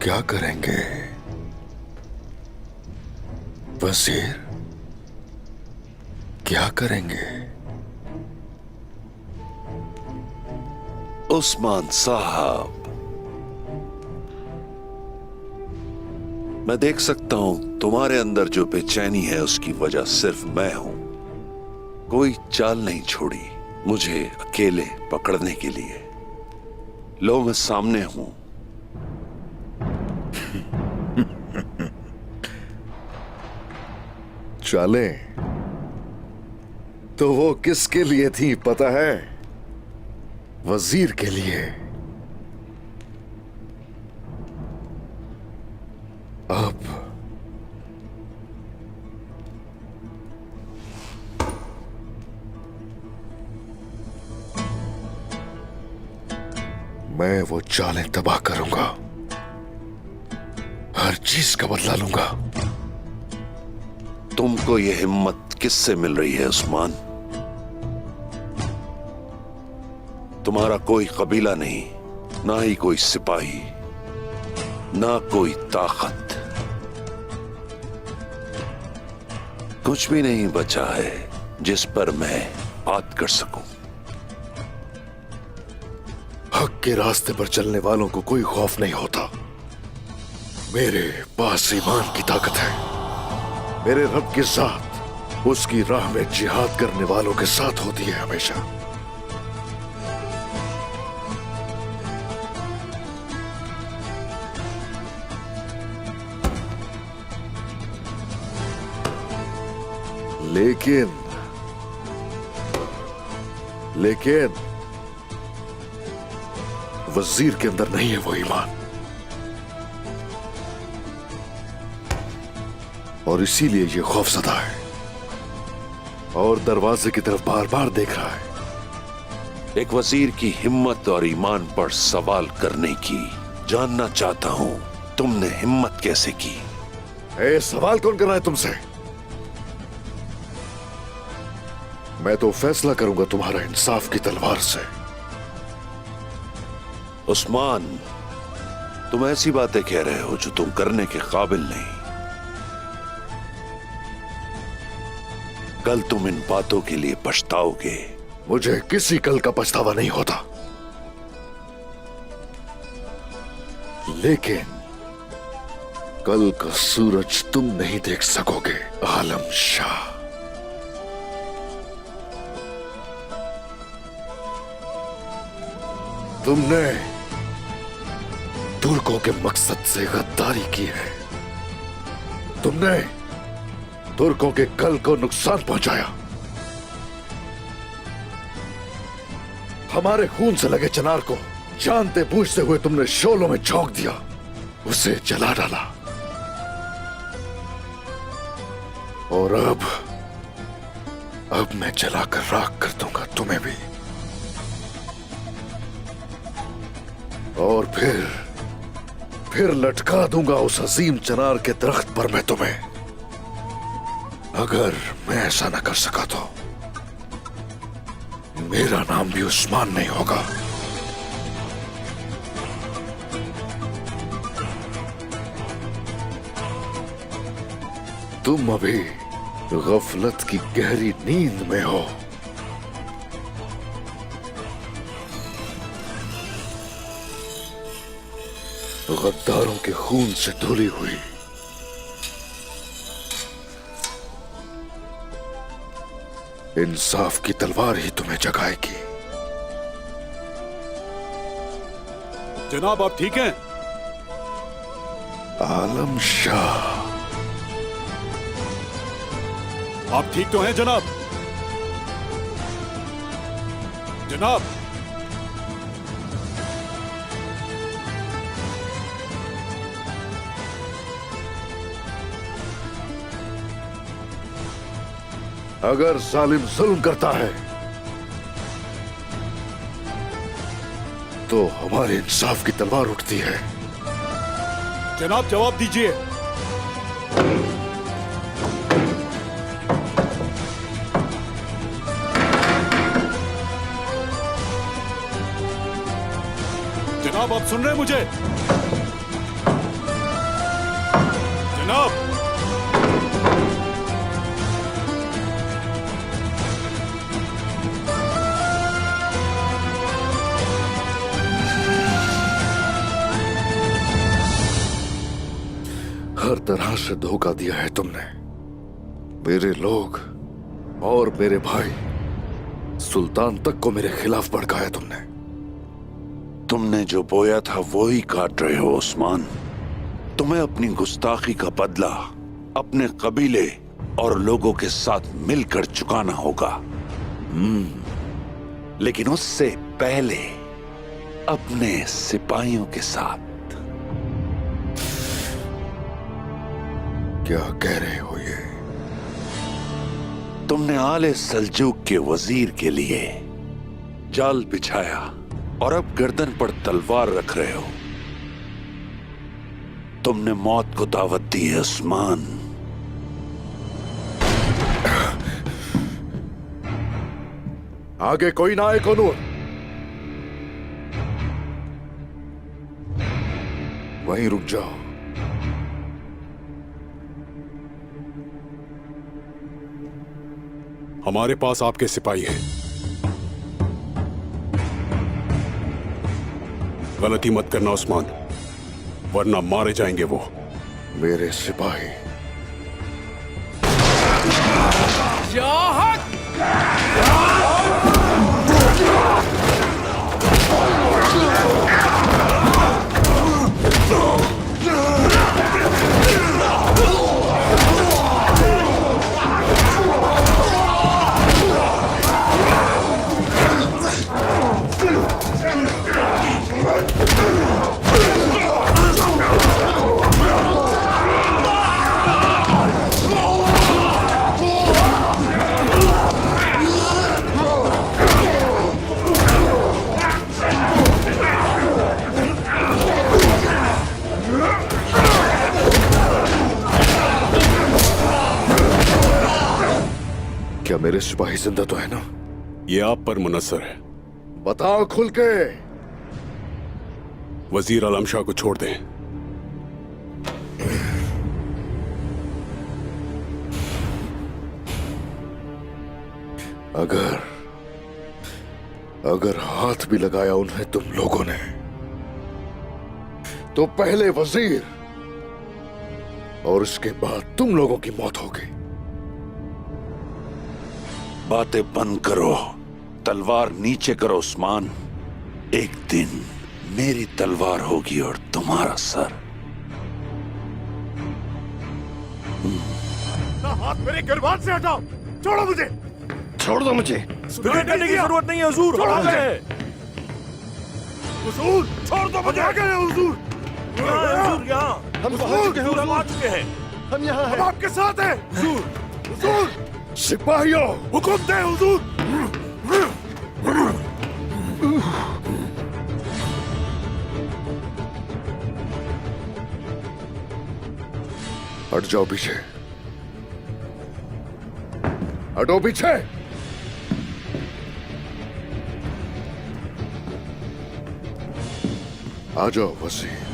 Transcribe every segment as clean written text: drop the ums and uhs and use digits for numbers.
क्या करेंगे वजीर? क्या करेंगे? उस्मान साहब, मैं देख सकता हूं तुम्हारे अंदर जो बेचैनी है उसकी वजह सिर्फ मैं हूं। कोई चाल नहीं छोड़ी मुझे अकेले पकड़ने के लिए। लो मैं सामने हूं। चालें तो वो किसके लिए थी पता है? वजीर के लिए। अब मैं वो चालें तबाह करूंगा, हर चीज का बदला लूंगा। तुमको ये हिम्मत किससे मिल रही है उस्मान? तुम्हारा कोई कबीला नहीं, ना ही कोई सिपाही, ना कोई ताकत, कुछ भी नहीं बचा है जिस पर मैं बात कर सकूं। हक के रास्ते पर चलने वालों को कोई खौफ नहीं होता। मेरे पास ईमान की ताकत है। मेरे रब के साथ, उसकी राह में जिहाद करने वालों के साथ होती है हमेशा। लेकिन वजीर के अंदर नहीं है वो ईमान, और इसीलिए ये खौफज़दा है और दरवाजे की तरफ बार बार देख रहा है। एक वजीर की हिम्मत और ईमान पर सवाल करने की जानना चाहता हूं, तुमने हिम्मत कैसे की? सवाल कौन कर रहा है तुमसे? मैं तो फैसला करूंगा तुम्हारा इंसाफ की तलवार से। उस्मान, तुम ऐसी बातें कह रहे हो जो तुम करने के काबिल नहीं। कल तुम इन बातों के लिए पछताओगे। मुझे किसी कल का पछतावा नहीं होता, लेकिन कल का सूरज तुम नहीं देख सकोगे आलम शाह। तुमने तुर्कों के मकसद से गद्दारी की है। तुमने तुर्कों के कल को नुकसान पहुंचाया। हमारे खून से लगे चिनार को जानते बूझते हुए तुमने शोलों में झोंक दिया, उसे जला डाला। और अब मैं जलाकर राख कर दूंगा तुम्हें भी। और फिर लटका दूंगा उस अजीम चिनार के दरख्त पर मैं तुम्हें। अगर मैं ऐसा न कर सका तो मेरा नाम भी उस्मान नहीं होगा। तुम अभी गफलत की गहरी नींद में हो। गद्दारों के खून से धुली हुई इंसाफ की तलवार ही तुम्हें जगाएगी। जनाब, आप ठीक हैं? आलम शाह, आप ठीक तो हैं जनाब? जनाब, अगर जालिम जुल्म करता है तो हमारे इंसाफ की तलवार उठती है। जनाब जवाब दीजिए। जनाब, आप सुन रहे हैं मुझे? जनाब, हर तरह से धोखा दिया है तुमने। मेरे लोग और मेरे भाई सुल्तान तक को मेरे खिलाफ भड़काया तुमने। तुमने जो बोया था वो ही काट रहे हो उस्मान। तुम्हें अपनी गुस्ताखी का बदला अपने कबीले और लोगों के साथ मिलकर चुकाना होगा। लेकिन उससे पहले अपने सिपाहियों के साथ। क्या कह रहे हो ये? तुमने आले सल्जूक के वजीर के लिए जाल बिछाया और अब गर्दन पर तलवार रख रहे हो। तुमने मौत को दावत दी है उस्मान। आगे कोई ना आए कोनूर। वहीं रुक जाओ। हमारे पास आपके सिपाही हैं। गलती मत करना उस्मान, वरना मारे जाएंगे वो। मेरे सिपाही क्या मेरे सिपाही जिंदा तो है ना? ये आप पर मुनस्सर है। बताओ खुल के। वजीर आलम शाह को छोड़ दें। अगर हाथ भी लगाया उन्हें तुम लोगों ने, तो पहले वजीर और उसके बाद तुम लोगों की मौत होगी। बातें बंद करो, तलवार नीचे करो उस्मान। एक दिन मेरी तलवार होगी और तुम्हारा सर। हाथ मेरे गिरबान से हटाओ। छोड़ो मुझे। छोड़ दो मुझे। फिक्र करने की जरूरत नहीं है हुजूर। छोड़ो मुझे। हुजूर छोड़ दो मुझे। आ गए हुजूर। हुजूर यहाँ हम पहुंच चुके हैं। हम आ चुके हैं। हम यहाँ हैं। आपके साथ हैं। हुजूर सिपाहियों, हुक्म दे हुजूर। हट जाओ पीछे। हटो पीछे। आ जाओ वसीर।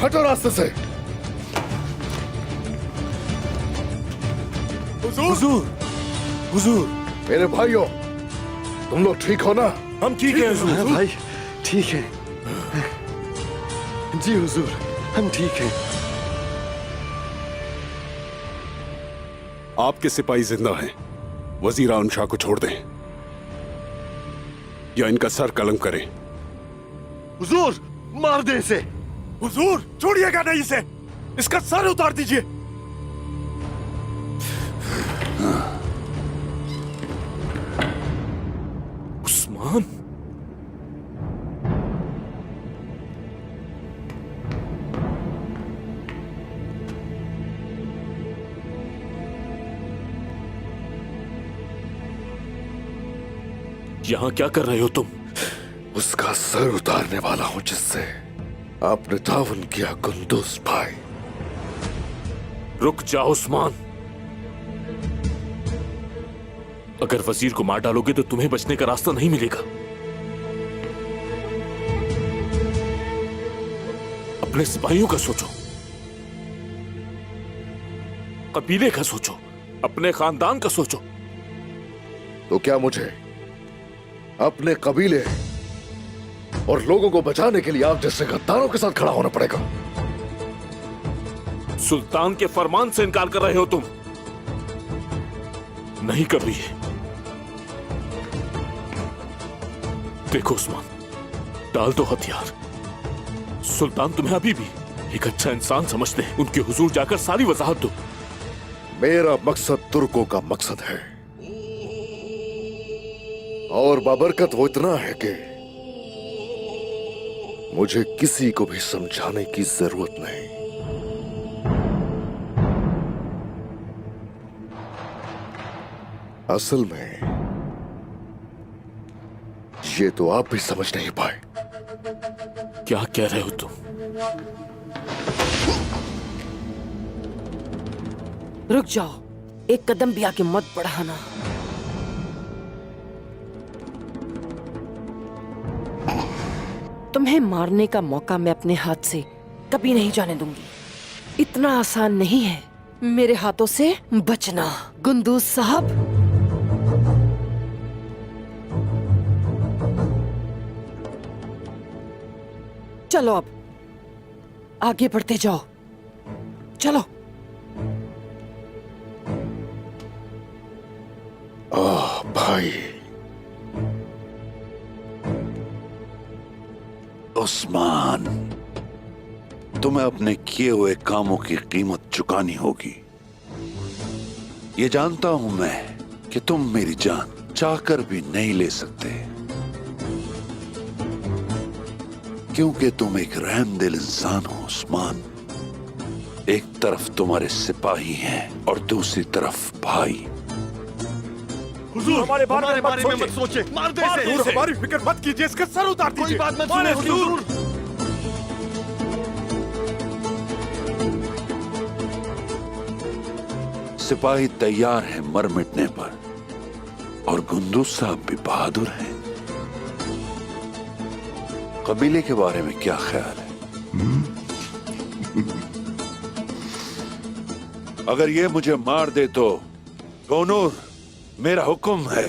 हटो रास्ते से। हुजूर हुजूर मेरे भाइयों, तुम लोग ठीक हो ना? हम ठीक हैं हुजूर। भाई ठीक है जी हुजूर, हम ठीक हैं। आपके सिपाही जिंदा हैं। वजीर आलम शाह को छोड़ दें या इनका सर कलम करें। हुजूर मार दे इसे। हुजूर छोड़िएगा नहीं इसे, इसका सर उतार दीजिए। उस्मान यहाँ क्या कर रहे हो तुम? उसका सर उतारने वाला हूं जिससे आपने तावन किया कुंदूस भाई। रुक जाओ उस्मान। अगर वजीर को मार डालोगे तो तुम्हें बचने का रास्ता नहीं मिलेगा। अपने सिपाहियों का सोचो, कबीले का सोचो, अपने खानदान का सोचो। तो क्या मुझे अपने कबीले और लोगों को बचाने के लिए आप जैसे गद्दारों के साथ खड़ा होना पड़ेगा? सुल्तान के फरमान से इनकार कर रहे हो तुम? नहीं कभी। देखो उस्मान, डाल दो हथियार। सुल्तान तुम्हें अभी भी एक अच्छा इंसान समझते हैं। उनके हुजूर जाकर सारी वजाहत दो। मेरा मकसद तुर्कों का मकसद है, और बाबरकत वो इतना है कि मुझे किसी को भी समझाने की जरूरत नहीं। असल में ये तो आप भी समझ नहीं पाए। क्या कह रहे हो तुम? रुक जाओ, एक कदम भी आगे मत बढ़ाना। तुम्हें मारने का मौका मैं अपने हाथ से कभी नहीं जाने दूंगी। इतना आसान नहीं है मेरे हाथों से बचना, गुंदूज साहब। चलो अब आगे बढ़ते जाओ, चलो। आह भाई, उस्मान, तुम्हें अपने किए हुए कामों की कीमत चुकानी होगी। ये जानता हूं मैं कि तुम मेरी जान चाहकर भी नहीं ले सकते, क्योंकि तुम एक रहमदिल इंसान हो उस्मान। एक तरफ तुम्हारे सिपाही हैं और दूसरी तरफ भाई। हुजूर, हमारे बारे में मत सोचे, मार दे इसे। इसे। हमारी फिक्र मत कीजिए, इसका सर उतार दीजिए। कोई बात मत मारे सुने इसके हुजूर। सिपाही तैयार हैं मर मिटने पर, और गुंदूज साहब भी बहादुर हैं। कबीले के बारे में क्या ख्याल है? अगर ये मुझे मार दे तो गोनूर, मेरा हुक्म है,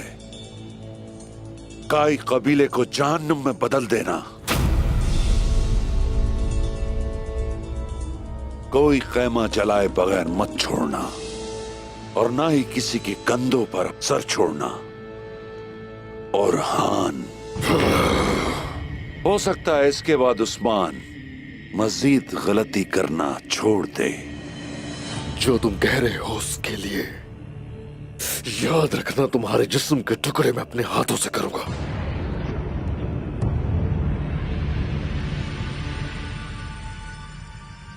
काई कबीले को जहन्नुम में बदल देना। कोई खैमा जलाए बगैर मत छोड़ना, और ना ही किसी के कंधों पर सर छोड़ना। और हान, हो सकता है इसके बाद उस्मान मजीद गलती करना छोड़ दे। जो तुम कह रहे हो उसके लिए याद रखना, तुम्हारे जिस्म के टुकड़े मैं अपने हाथों से करूंगा।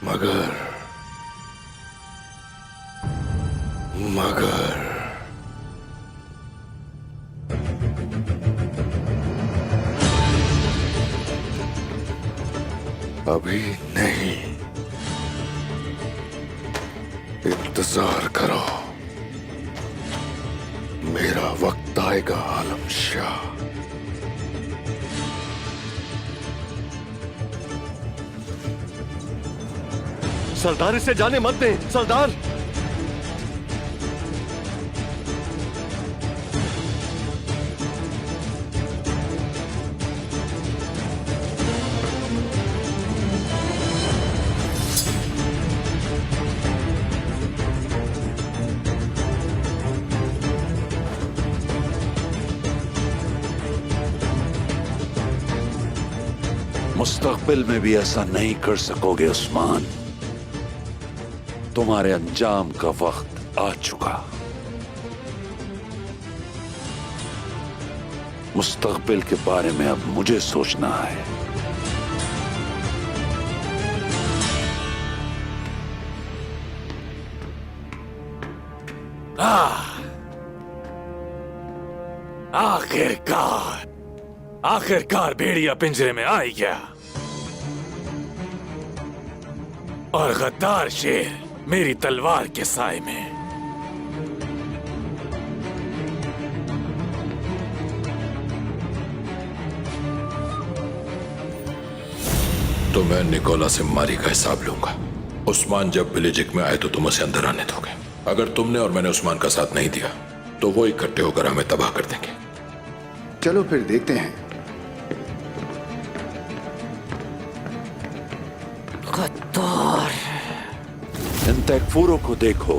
मगर अभी नहीं, इंतजार करो, मेरा वक्त आएगा आलम शाह। सरदार, इसे जाने मत दें, सरदार। मुस्तकबिल में भी ऐसा नहीं कर सकोगे उस्मान। तुम्हारे अंजाम का वक्त आ चुका। मुस्तकबिल के बारे में अब मुझे सोचना है। आखिरकार भेड़िया पिंजरे में आ ही गया, और गद्दार शेर मेरी तलवार के साए में। तो मैं निकोला से मारी का हिसाब लूंगा। उस्मान जब बिलिजिक में आए तो तुम उसे अंदर आने दोगे। अगर तुमने और मैंने उस्मान का साथ नहीं दिया तो वो इकट्ठे होकर हमें तबाह कर देंगे। चलो फिर देखते हैं। गद्दार। इन तैकफूरों को देखो,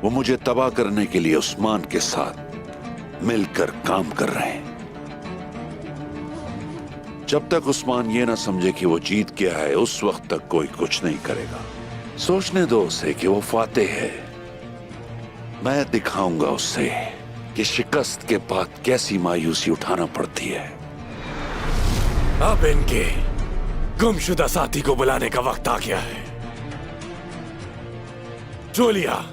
वो मुझे तबाह करने के लिए उस्मान के साथ मिलकर काम कर रहे हैं। जब तक उस्मान ये ना समझे कि वो जीत गया है, उस वक्त तक कोई कुछ नहीं करेगा। सोचने दो उसे कि वो फातेह है। मैं दिखाऊंगा उसे कि शिकस्त के बाद कैसी मायूसी उठाना पड़ती है। अब इनके गुमशुदा साथी को बुलाने का वक्त आ गया है। जूलिया,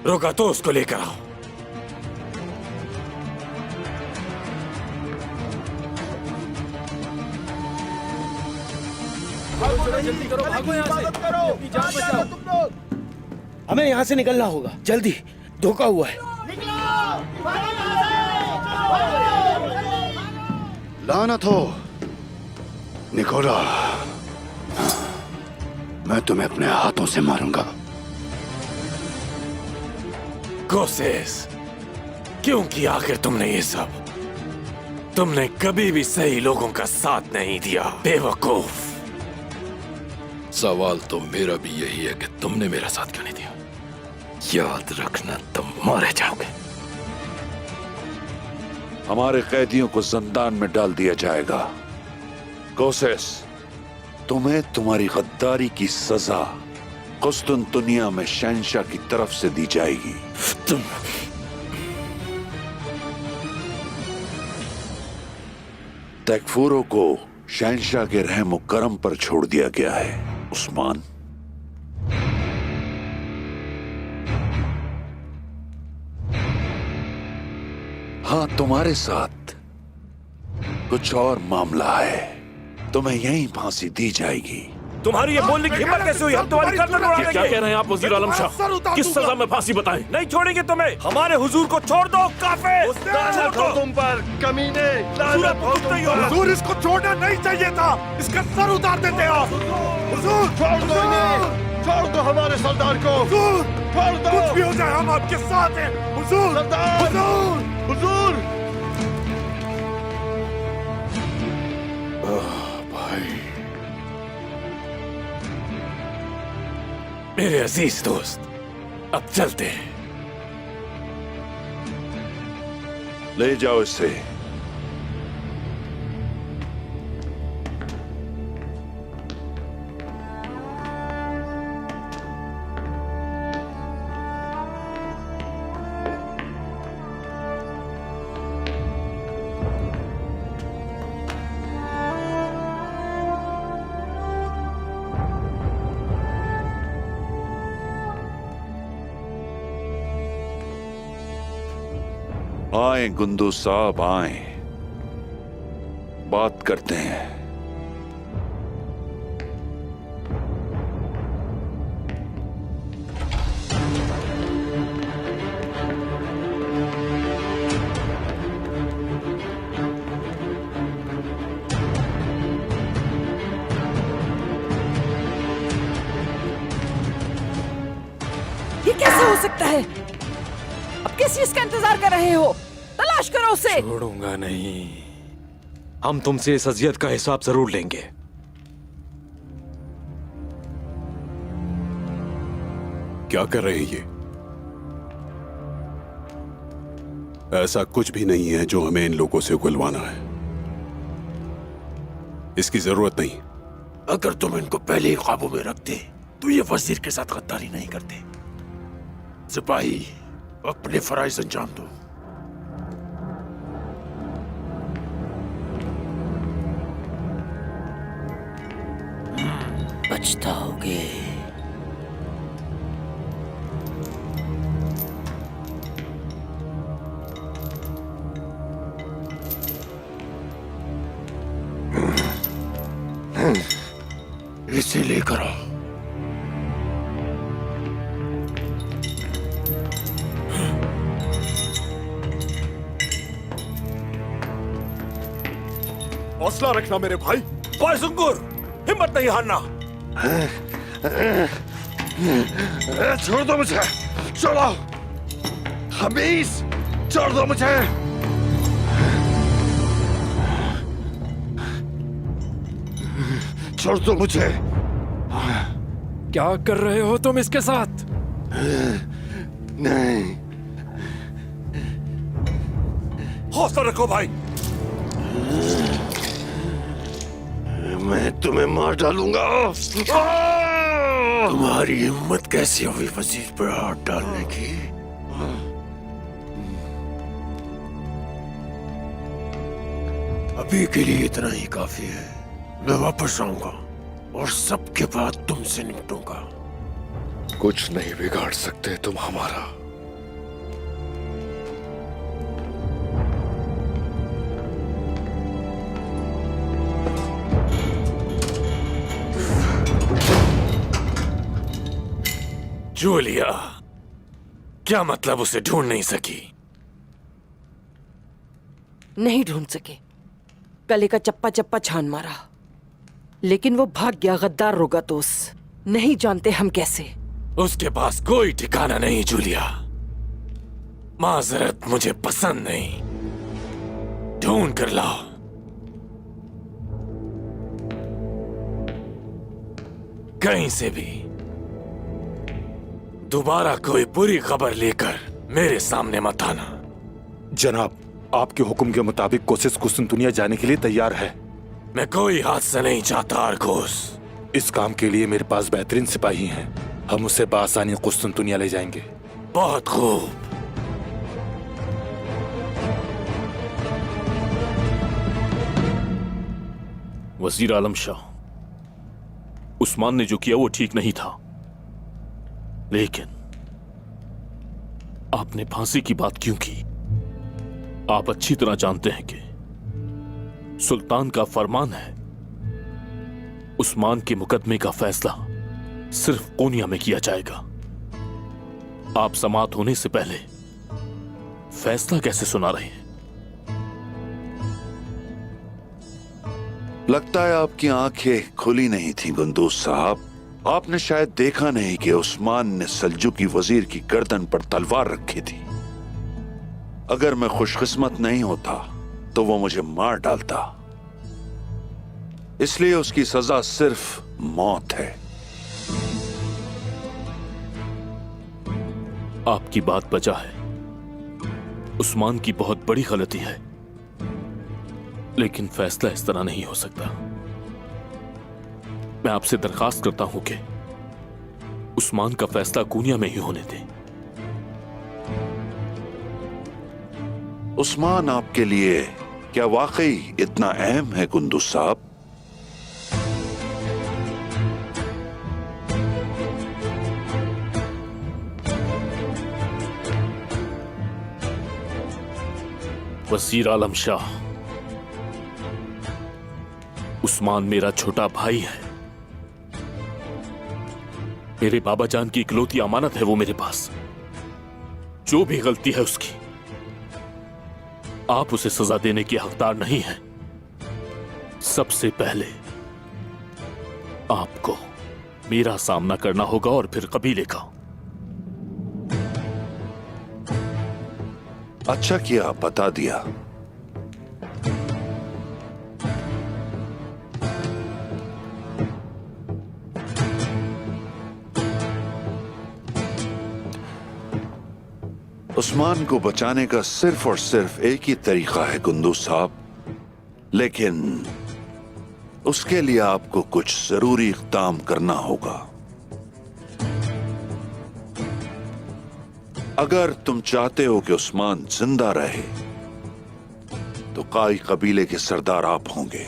रोगातोस को लेकर आओ। जल्दी करो, भागो यहाँ से। अपनी जान बचाओ। हमें यहाँ से निकलना होगा, जल्दी, धोखा हुआ है। लानत हो निकोला, मैं तुम्हें अपने हाथों से मारूंगा। गोसेस, क्यों किया आखिर तुमने ये सब? तुमने कभी भी सही लोगों का साथ नहीं दिया, बेवकूफ। सवाल तो मेरा भी यही है कि तुमने मेरा साथ क्यों नहीं दिया। याद रखना, तुम मारे जाओगे। हमारे कैदियों को जिंदान में डाल दिया जाएगा। गोसेस, तुम्हें तुम्हारी गद्दारी की सजा कुस्तुनतुनिया में शहंशाह की तरफ से दी जाएगी। तुम तैकफूरों को शहंशाह के रहम करम पर छोड़ दिया गया है। उस्मान, हाँ, तुम्हारे साथ कुछ और मामला है। तुम्हें यहीं फांसी दी जाएगी। तुम्हारी ये बोलने की हिम्मत कैसे हुई? हम तुम्हारी गर्दन उड़ा देंगे। क्या कह रहे हैं आप वजीर आलम शाह? किस सजा में फांसी बताएं? नहीं छोड़ेंगे तुम्हें। हमारे हुजूर को छोड़ दो, काफिर। लानत हो तुम पर, कमीने। लानत हो तुम पर। हुजूर, इसको छोड़ना नहीं चाहिए था। इसका सर उतार देते हो। हुजूर, छोड़ दो इन्हें। छोड़ दो हमारे सरदार को। हुजूर, छोड़ दो। कुछ भी हो जाए, हम आपके साथ हैं। हुजूर, सरदार। हुजूर, हुजूर। भाई, मेरे अजीज दोस्त, अब चलते हैं। ले जाओ इसे। आए गुंदू साहब, आए, बात करते हैं। ये कैसे हो सकता है? अब किस चीज का इंतजार कर रहे हो? तलाश करो उसे। छोड़ूंगा नहीं। हम तुमसे इस अजियत का हिसाब जरूर लेंगे। क्या कर रहे हैं ये? ऐसा कुछ भी नहीं है जो हमें इन लोगों से उगलवाना है। इसकी जरूरत नहीं। अगर तुम इनको पहले ही काबू में रखते तो ये वजीर के साथ गद्दारी नहीं करते। सिपाही, अपने फराइज अंजाम दो। पछताओगे। इसे लेकर आओ। हौसला रखना मेरे भाई। बॉय सुंगुर, हिम्मत नहीं हारना। छोड़ दो मुझे, छोड़ो हमीज, छोड़ दो मुझे। छोड़ दो मुझे। क्या कर रहे हो तुम इसके साथ? नहीं, हौसला रखो भाई। मैं तुम्हें मार डालूंगा। तुम्हारी हिम्मत कैसी हुई वजीर पर हाथ डालने की? अभी के लिए इतना ही काफी है। मैं वापस आऊंगा और सबके बाद तुमसे निपटूंगा। कुछ नहीं बिगाड़ सकते तुम हमारा। जूलिया, क्या मतलब उसे ढूंढ नहीं सकी? नहीं ढूंढ सके। गले का चप्पा चप्पा छान मारा, लेकिन वो भाग गया गद्दार रोगातोस। नहीं जानते हम कैसे। उसके पास कोई ठिकाना नहीं जूलिया। माजरत मुझे पसंद नहीं। ढूंढ कर लाओ। कहीं से भी दोबारा कोई बुरी खबर लेकर मेरे सामने मत आना। जनाब, आपके हुक्म के मुताबिक कोशिश कुस्तुनतुनिया जाने के लिए तैयार है। मैं कोई हादसा नहीं चाहता आरकोस। इस काम के लिए मेरे पास बेहतरीन सिपाही हैं। हम उसे बआसानी कुस्तुनतुनिया ले जाएंगे। बहुत खूब। वजीर आलम शाह, उस्मान ने जो किया वो ठीक नहीं था, लेकिन आपने फांसी की बात क्यों की? आप अच्छी तरह जानते हैं कि सुल्तान का फरमान है, उस्मान के मुकदमे का फैसला सिर्फ कोनिया में किया जाएगा। आप समाअत होने से पहले फैसला कैसे सुना रहे हैं? लगता है आपकी आंखें खुली नहीं थी गुंदूस साहब। आपने शायद देखा नहीं कि उस्मान ने सल्जुकी वजीर की गर्दन पर तलवार रखी थी। अगर मैं खुशकिस्मत नहीं होता तो वो मुझे मार डालता। इसलिए उसकी सजा सिर्फ मौत है। आपकी बात बजा है। उस्मान की बहुत बड़ी गलती है, लेकिन फैसला इस तरह नहीं हो सकता। मैं आपसे दरखास्त करता हूं कि उस्मान का फैसला कोनिया में ही होने दें। उस्मान आपके लिए क्या वाकई इतना अहम है कुंदूस साहब? वजीर आलम शाह, उस्मान मेरा छोटा भाई है। मेरे बाबा जान की इकलौती अमानत है वो मेरे पास। जो भी गलती है उसकी, आप उसे सजा देने के हकदार नहीं हैं। सबसे पहले आपको मेरा सामना करना होगा और फिर कबीले का। अच्छा किया आप बता दिया। उस्मान को बचाने का सिर्फ और सिर्फ एक ही तरीका है कुंदूस साहब, लेकिन उसके लिए आपको कुछ जरूरी इक़दाम करना होगा। अगर तुम चाहते हो कि उस्मान जिंदा रहे तो काई कबीले के सरदार आप होंगे,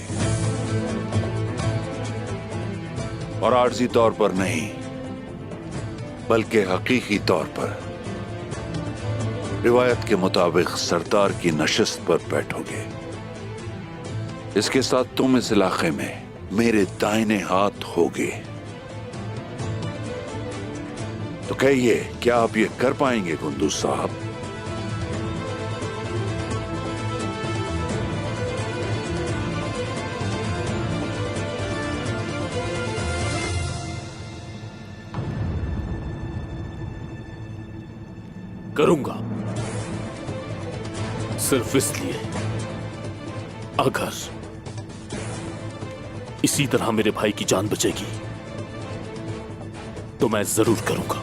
और आर्जी तौर पर नहीं बल्कि हकीकी तौर पर रिवायत के मुताबिक सरदार की नशिस्त पर बैठोगे। इसके साथ तुम इस इलाके में मेरे दाहिने हाथ होगे। तो कहिए, क्या आप ये कर पाएंगे कुंदूस साहब? करूंगा सिर्फ इसलिए अगर इसी तरह मेरे भाई की जान बचेगी तो मैं जरूर करूंगा।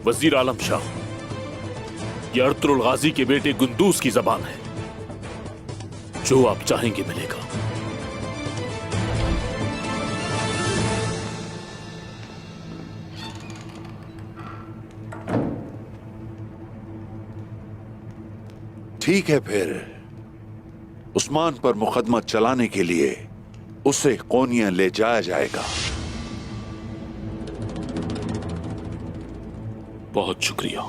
वजीर आलम शाह, यह अर्तुगरुल गाजी के बेटे गुंदूस की जबान है। जो आप चाहेंगे मिलेगा। ठीक है, फिर उस्मान पर मुकदमा चलाने के लिए उसे कोनिया ले जाया जाएगा। बहुत शुक्रिया,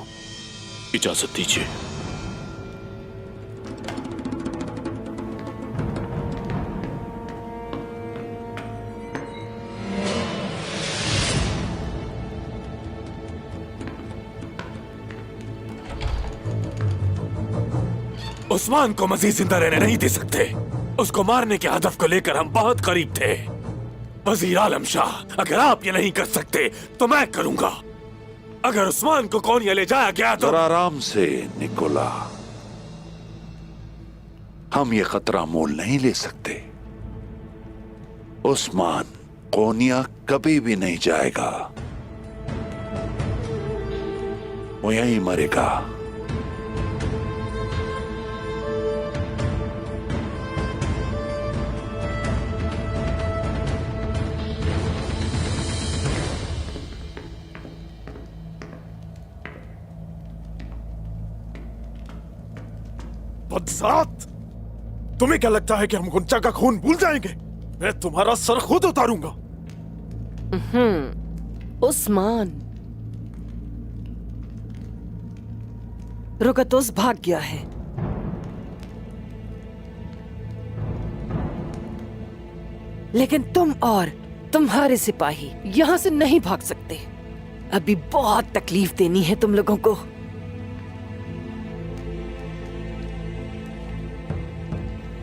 इजाजत दीजिए। उस्मान को मजीद जिंदा रहने नहीं दे सकते। उसको मारने के हदफ को लेकर हम बहुत करीब थे। वजीर आलम शाह, अगर आप ये नहीं कर सकते तो मैं करूंगा। अगर उस्मान को कोनिया ले जाया गया तो। जरा आराम से निकोला, हम ये खतरा मोल नहीं ले सकते। उस्मान कोनिया कभी भी नहीं जाएगा, वो यहीं मरेगा। बदजात, तुम्हें क्या लगता है कि हम गुंचा का खून भूल जाएंगे? मैं तुम्हारा सर खुद उतारूंगा। उस्मान रुकतुस भाग गया है। लेकिन तुम और तुम्हारे सिपाही यहां से नहीं भाग सकते। अभी बहुत तकलीफ देनी है तुम लोगों को।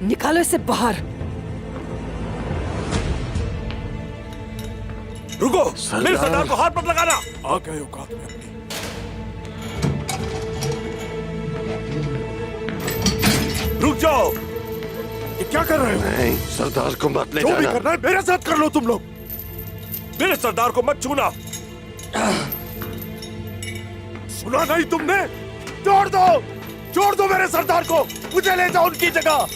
निकालो इसे बाहर। रुको, मेरे सरदार को हाथ मत लगाना। आ गए औकात में अपनी। रुक जाओ, ये क्या कर रहे हो? नहीं, सरदार को मत ले जो भी जाना। करना है मेरे साथ कर लो तुम लोग। मेरे सरदार को मत छूना। सुना नहीं तुमने? छोड़ दो, छोड़ दो मेरे सरदार को। मुझे ले जाओ उनकी जगह।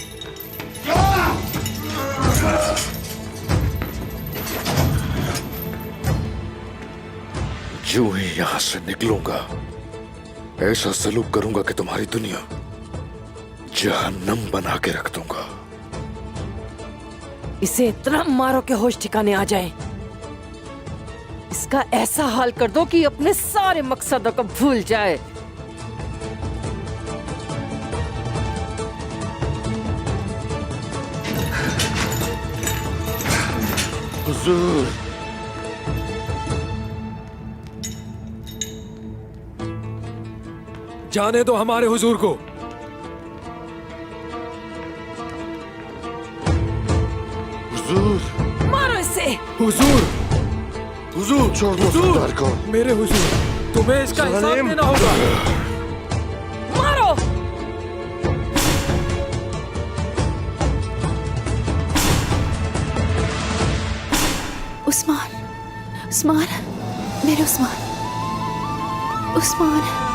जो ही यहां से निकलूंगा ऐसा सलूक करूंगा कि तुम्हारी दुनिया जहन्नम बना के रख दूंगा। इसे इतना मारो कि होश ठिकाने आ जाए। इसका ऐसा हाल कर दो कि अपने सारे मकसदों को भूल जाए। हुजूर, जाने दो हमारे हुजूर को। हुजूर, मारो इसे। हुजूर, हुजूर, छोड़ दो सरदार को। मेरे हुजूर, तुम्हें इसका हिसाब देना होगा। मारो। उस्मान, उस्मान, मेरे उस्मान, उस्मान।